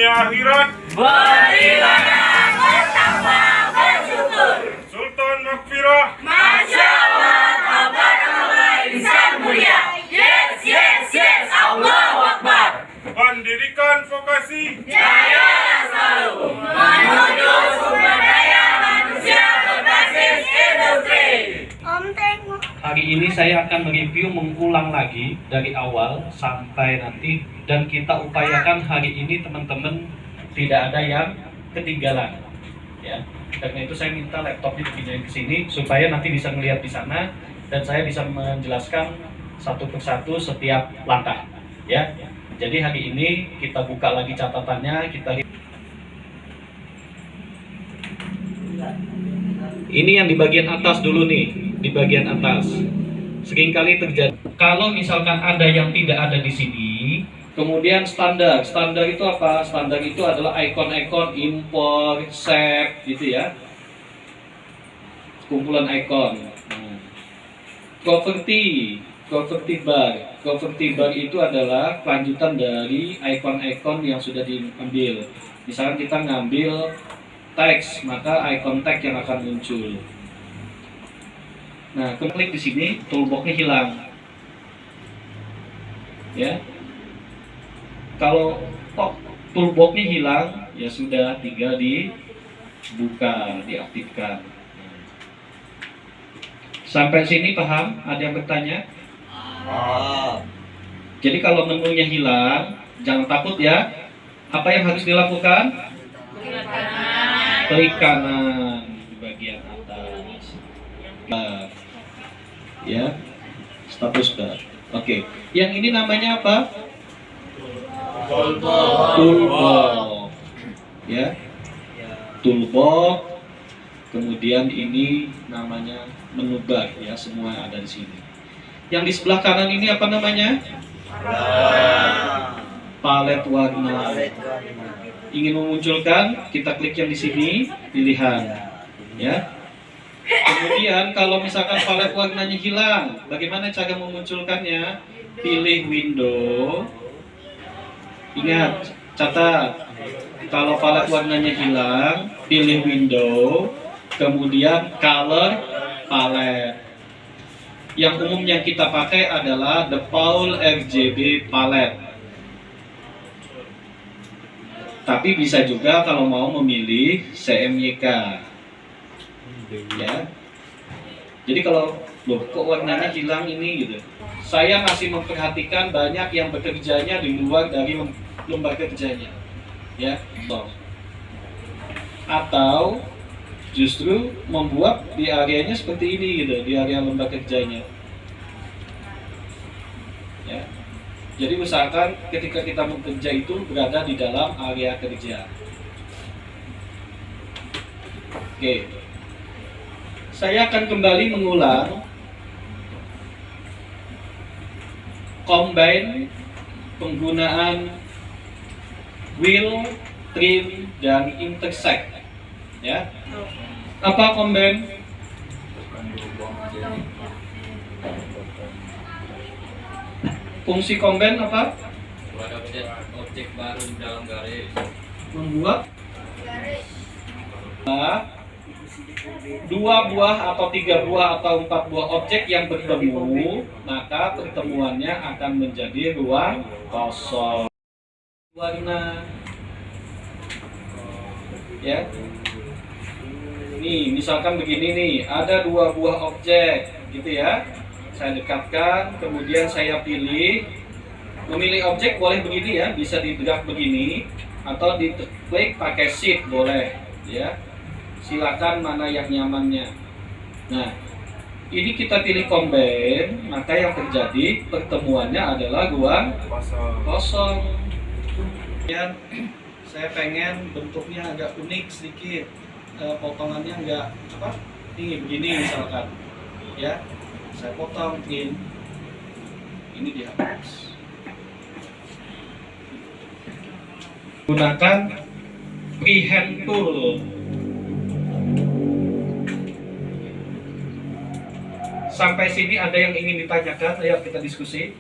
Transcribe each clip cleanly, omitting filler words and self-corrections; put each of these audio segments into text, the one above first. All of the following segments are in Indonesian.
dunia akhirat. Beribadah, bertakwa, bersyukur. Sultan Makfirah. Masya Allah, tabarakallah, insan mulia. Yes, yes, yes, Allahu Akbar. Pendidikan vokasi. Jaya selalu menuju sumber daya manusia berbasis industri. Hari ini saya akan mereview mengulang lagi dari awal sampai nanti, dan kita upayakan hari ini teman-teman tidak ada yang ketinggalan ya. Karena itu saya minta laptopnya dipindahin ke sini supaya nanti bisa melihat di sana dan saya bisa menjelaskan satu persatu setiap langkah ya. Jadi hari ini kita buka lagi catatannya, ini yang di bagian atas dulu nih. Di bagian atas seringkali terjadi kalau misalkan ada yang tidak ada di sini, kemudian standar itu apa? Standar itu adalah ikon-ikon import, save gitu ya, kumpulan ikon. Property bar itu adalah kelanjutan dari ikon-ikon yang sudah diambil. Misalkan kita ngambil teks, maka ikon teks yang akan muncul. Nah, klik di sini, toolbox-nya hilang. Ya. Kalau toolbox-nya hilang, ya sudah, tinggal dibuka, diaktifkan. Sampai sini paham? Ada yang bertanya? Jadi kalau menunya hilang, jangan takut ya. Apa yang harus dilakukan? Klik kanan di bagian atas. Ya, status bar. Oke, yang ini namanya apa? Toolbox. Ya, toolbox. Kemudian ini namanya menu bar ya, semua ada di sini. Yang di sebelah kanan ini apa namanya? Palet warna. Ingin memunculkan, kita klik yang di sini, pilihan. Ya. Kemudian kalau misalkan palet warnanya hilang, bagaimana cara memunculkannya? Pilih window. Ingat, catat. Kalau palet warnanya hilang, pilih window. Kemudian color palette. Yang umumnya kita pakai adalah Default RGB palette. Tapi bisa juga kalau mau memilih CMYK. Ya. Jadi kalau loh kok warnanya hilang ini gitu. Saya masih memperhatikan banyak yang bekerjanya di luar dari lembaga kerjanya. Ya. Atau justru membuat di areanya seperti ini gitu, di area lembaga kerjanya. Ya. Jadi usahakan ketika kita bekerja itu berada di dalam area kerja. Oke. Saya akan kembali mengulang combine penggunaan wheel, trim, dan intersect. Ya. Apa combine? Fungsi combine apa? Membuat objek baru dalam garis. Membuat dua buah atau tiga buah atau 4 buah objek yang bertemu, maka pertemuannya akan menjadi ruang kosong. Warna, ya. Nih, misalkan begini nih, ada 2 buah objek, gitu ya. Saya dekatkan, kemudian saya pilih. Memilih objek boleh begini ya, bisa di-drag begini, atau diklik pakai shift boleh, ya. Silakan mana yang nyamannya. Nah, ini kita pilih combine, maka yang terjadi pertemuannya adalah ruang kosong. Ya, saya pengen bentuknya agak unik sedikit, potongannya enggak apa? Ini begini misalkan, ya. Saya potong ini dihapus. Gunakan freehand tool. Sampai sini ada yang ingin ditanyakan? Ayo kita diskusi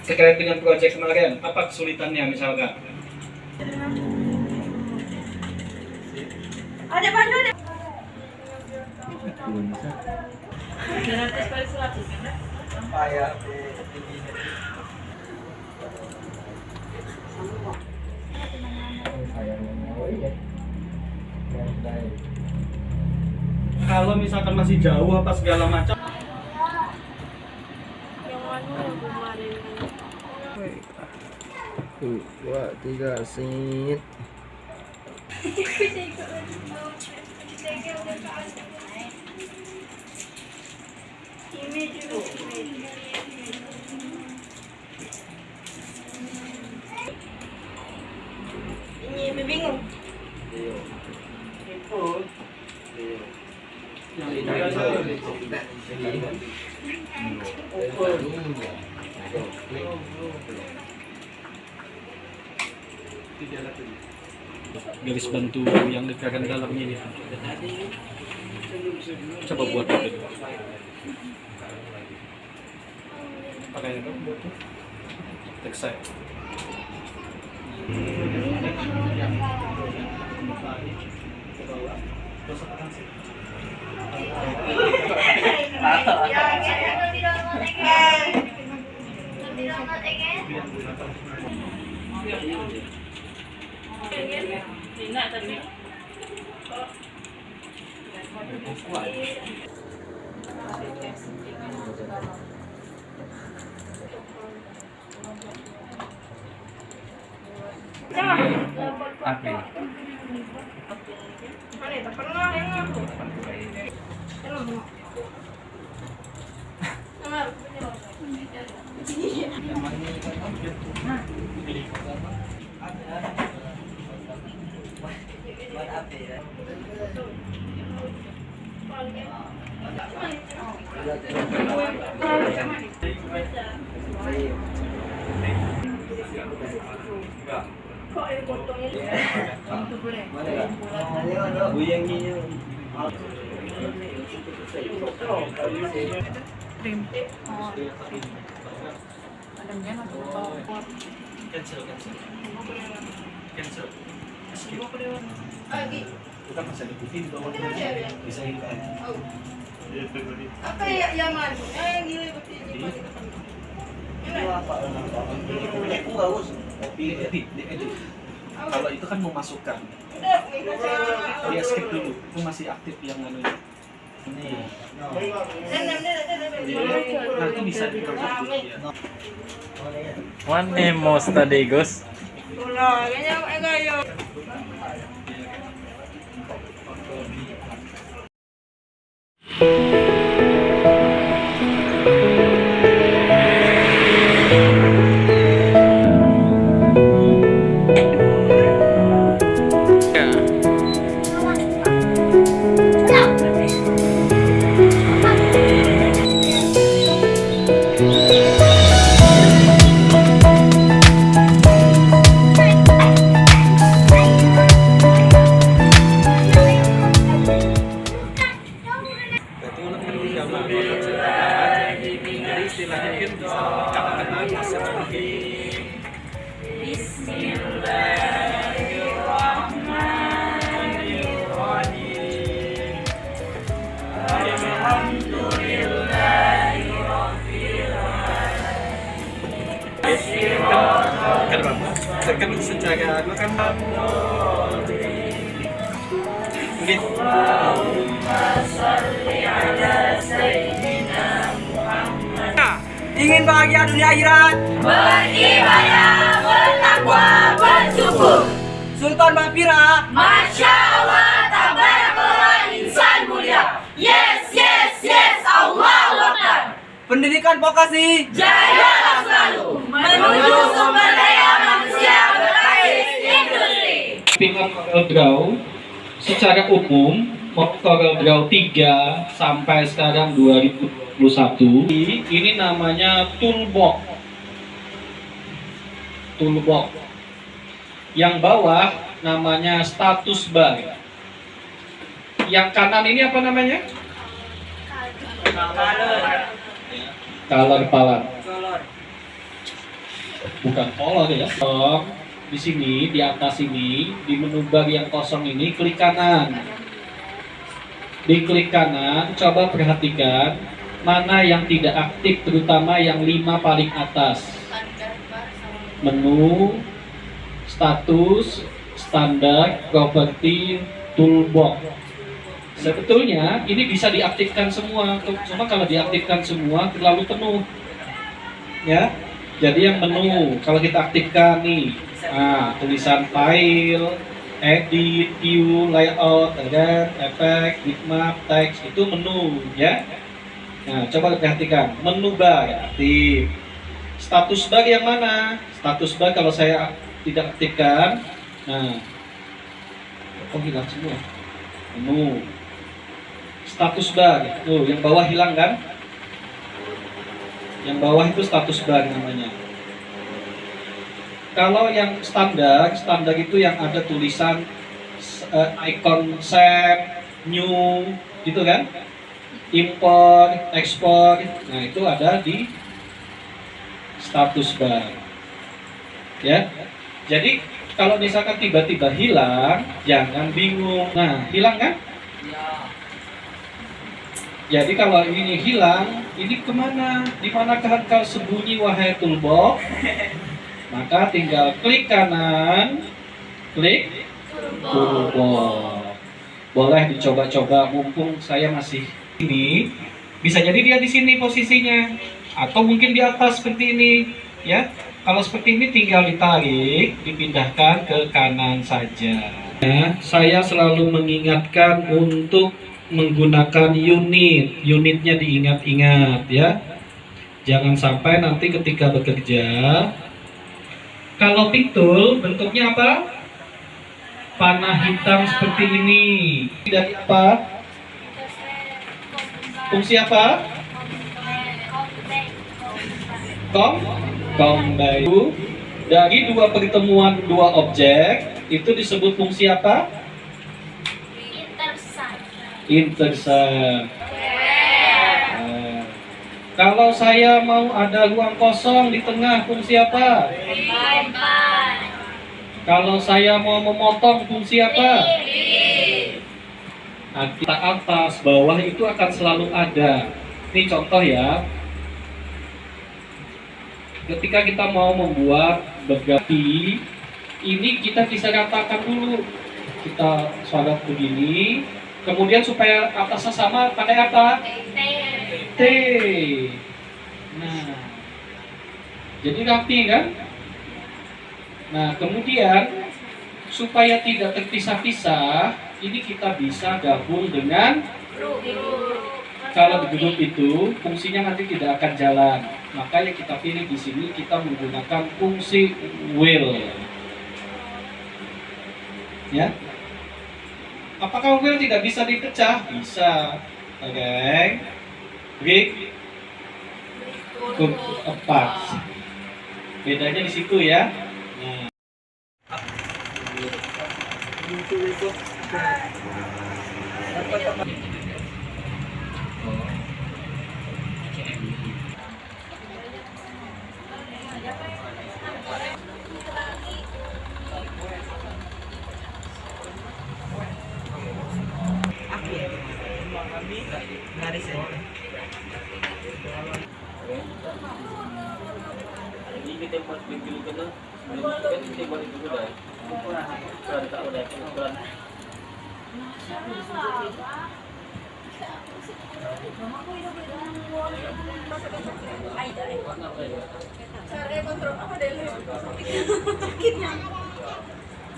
terkait dengan proyek kemarin. Apa kesulitannya misalkan? Ada bantu ada. 200 kali 100 kan? Kalau misalkan masih jauh apa segala macam. Dua, tiga, sit. Ini bingung. Garis bantu yang di bagian dalamnya ini. Coba buat itu. Pakai itu. Tekstil. Apa ini? Cancel. Kita masih ada booking bisa ikan. Apa yang mana? Yang gila betul ini. Kopi edit. Kalau itu kan memasukkan. Dia skip dulu. Itu masih aktif yang anu ini. Nanti bisa diperbaiki ya. One most tadi Gus. Ulah, ganyan kayo. Jadi istilahnya mungkin bisa dikatakan masa seperti kan secara kan mungkin Ingin bahagia dunia akhirat. Beribadah, bertakwa, bersyukur. Sultan Mafira. Masya Allah, tabarakallah, insan mulia. Yes, yes, yes, Allahu Akbar. Pendidikan vokasi. Jayalah selalu menuju sumber daya manusia berbasis industri. Pingat Corel Draw secara umum Corel Draw 3 sampai sekarang 2021 ini namanya toolbox. Yang bawah namanya status bar. Yang kanan ini apa namanya? Color palette. Bukan color ya. di sini, di atas ini, di menu bar yang kosong ini, klik kanan. Di klik kanan, coba perhatikan mana yang tidak aktif, terutama yang 5 paling atas. Menu, status, standar, properti, toolbox. Sebetulnya ini bisa diaktifkan semua, cuma kalau diaktifkan semua terlalu penuh. Ya, jadi yang menu kalau kita aktifkan nih, tulisan file, edit, view, layout, efek, bitmap, teks, itu menu, ya. Nah, coba perhatikan, menu bar aktif. Status bar yang mana? Status bar kalau saya tidak aktifkan, nah, hilang semua. Menu, status bar, tuh yang bawah hilang kan? Yang bawah itu status bar namanya. Kalau yang standar itu yang ada tulisan icon save, new, gitu kan? Import, export, nah itu ada di status bar. Ya, jadi kalau misalkan tiba-tiba hilang, jangan bingung. Nah, hilang kan? Jadi kalau ini hilang, ini kemana? Di manakah engkau sembunyi wahai toolbox? Maka tinggal klik kanan, klik toolbox. Boleh dicoba-coba, mumpung saya masih ini. Bisa jadi dia di sini posisinya, atau mungkin di atas seperti ini, ya. Kalau seperti ini tinggal ditarik, dipindahkan ke kanan saja. Ya, saya selalu mengingatkan untuk menggunakan unitnya diingat-ingat, ya. Jangan sampai nanti ketika bekerja, kalau pick tool bentuknya apa? Panah hitam seperti ini. Dari apa? Fungsi apa? Combine. Dari dua pertemuan dua objek itu disebut fungsi apa? Intercept. Nah, kalau saya mau ada ruang kosong di tengah, fungsi apa? Kalau saya mau memotong, fungsi apa? Nah, kita atas, bawah itu akan selalu ada. Ini contoh ya. Ketika kita mau membuat berganti, ini kita bisa ratakan dulu. Kita sorot begini. Kemudian supaya atasnya sama, pakai apa? T. Nah, jadi rapi kan? Nah, kemudian supaya tidak terpisah-pisah, ini kita bisa gabung dengan kalau di grup itu fungsinya nanti tidak akan jalan. Makanya kita pilih di sini kita menggunakan fungsi will. Ya. Apakah will tidak bisa dipecah? Bisa. Oke. Break apart. Bedanya di situ ya. Nah. Ini tempat bikin kena, kan ini tempat itu sudah. Sudah tak ada ukuran. Cara kontrol apa deh? Sakitnya.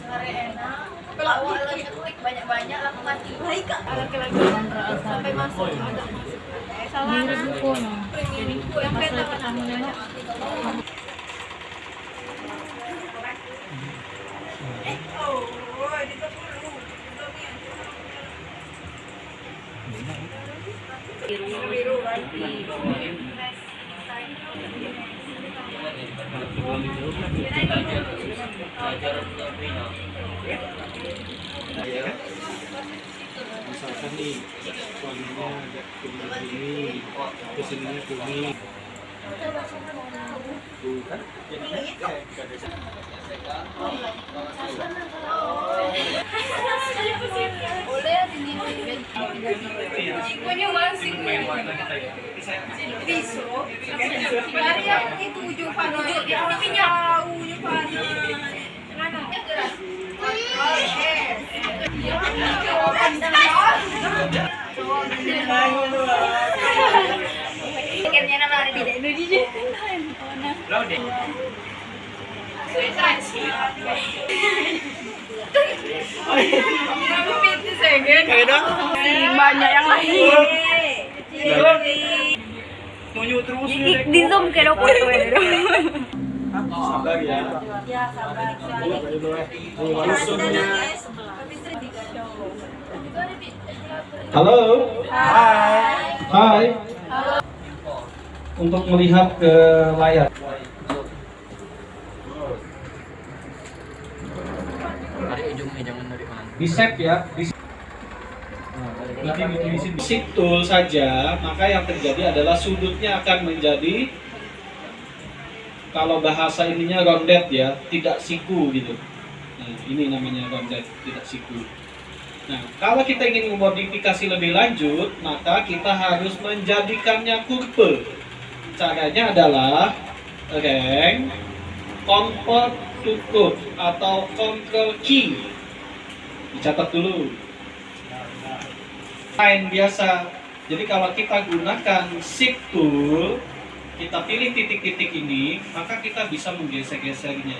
Cara enak. Kalau awal lagi ketik banyak-banyak langsung mati. Baik kak. Laki-laki sampai masuk. Salah. Yang peta namanya. Biru Misalkan nih, warnanya agak kuning-kuning, kesininya kuning. Punya masih pisau. Dari yang itu ujung panah, tapi jauh ujung panah. Anaknya gerak. Ikannya nama ada tidak Indonesia. Banyak yang lain. Di zoom ke foto Sabar ya. Ya sabar. Halo. Hai. Untuk melihat ke layar. Dari ujungnya jangan dari mana. Di set ya. Di sini tool saja, maka yang terjadi adalah sudutnya akan menjadi, kalau bahasa ininya rounded ya, tidak siku gitu. Nah, ini namanya rounded, tidak siku. Nah, kalau kita ingin memodifikasi lebih lanjut, maka kita harus menjadikannya kurve. Caranya adalah rank convert to curve atau control key. Dicatat dulu. Line biasa. Jadi kalau kita gunakan shift tool, kita pilih titik-titik ini, maka kita bisa menggeser-gesernya.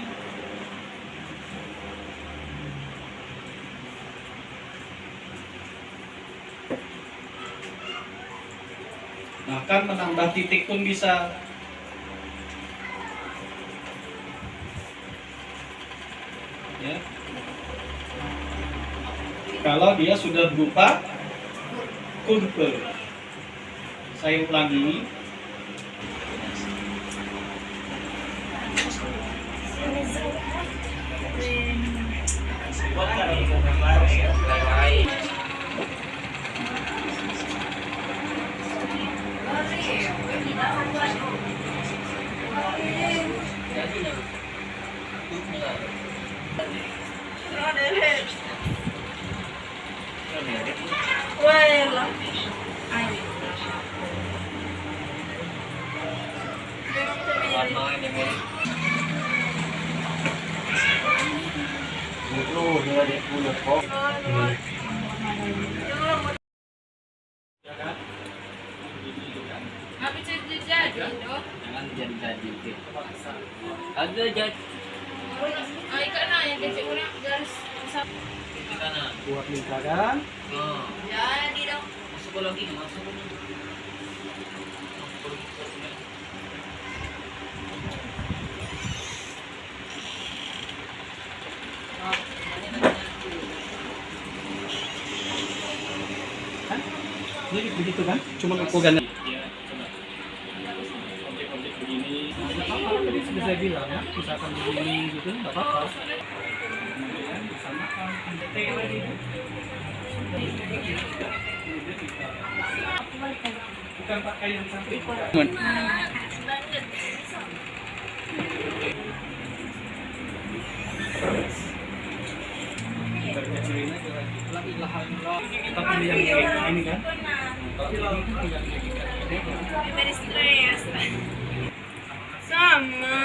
Bahkan menambah titik pun bisa. Ya. Kalau dia sudah berupa kurve. Saya ulangi. Tapi jadi dong. Jangan jadi. Agak jadi. Ikan yang kecil punya garis besar. Di kanan. Buat lingkaran. Oh. Jadi dong. Masuk lagi, masuk. Jadi begitu kan? Cuma ukurannya. Iya, coba. Objek-objek begini. Nggak apa-apa, tadi sudah saya bilang ya. Misalkan begini gitu, nggak apa-apa. Kemudian disamakan. T lagi. Bukan pakai yang samping. Berkecilin aja lagi. Kita pilih yang ini kan? Dari stres. Sama.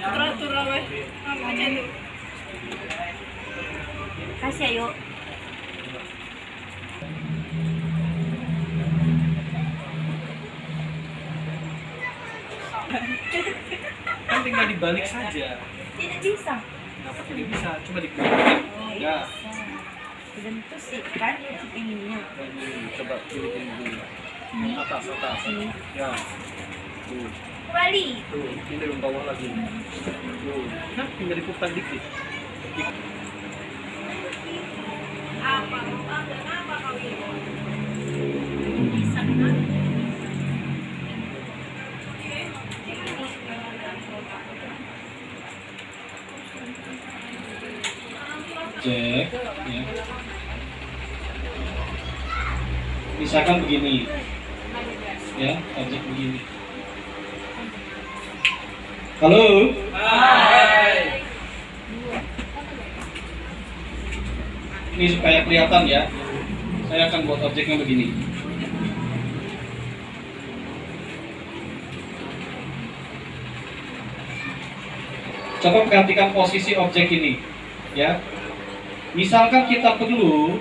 Teratur lah weh. Macam itu. Kasih ayo. Kan tinggal dibalik saja. Tidak bisa. Kenapa tidak bisa? Coba diklik. Ya. Tentu sih kan inginnya. Coba pilih ini dulu. Atas. Ya. Tuh. Kembali. Tuh. Ini dari bawah lagi. Tuh. Nah, tinggal diputar dikit. Apa kau ini? Bisa kan? Cek. Ya. Misalkan begini, ya, objek begini. Halo. Ini supaya kelihatan ya, saya akan buat objeknya begini. Coba perhatikan posisi objek ini, ya. Misalkan kita perlu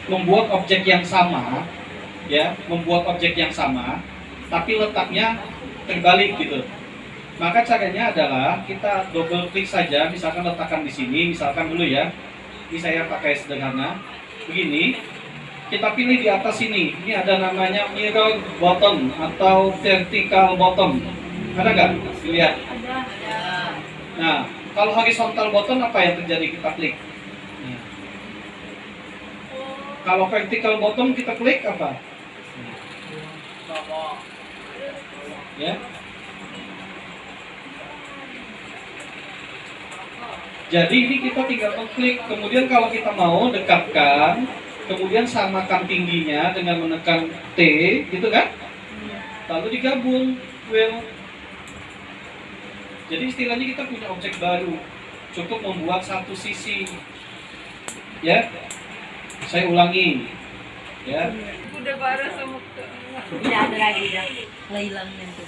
membuat objek yang sama, ya, membuat objek yang sama, tapi letaknya terbalik gitu. Maka caranya adalah kita double klik saja, misalkan letakkan di sini, misalkan dulu ya. Ini saya pakai sederhana, begini. Kita pilih di atas ini. Ini ada namanya mirror bottom atau vertical bottom. Ada nggak? Lihat. Nah, kalau horizontal button apa yang terjadi? Kita klik. Nah. Kalau vertical bottom kita klik apa? Ya. Jadi ini kita tinggal mengklik. Kemudian kalau kita mau dekatkan, kemudian samakan tingginya dengan menekan T, gitu kan? Lalu digabung. Well. Jadi istilahnya kita punya objek baru, cukup membuat satu sisi, ya. Saya ulangi, ya. Udah parah sama. Tidak ada lagi ya. Hilangnya tuh.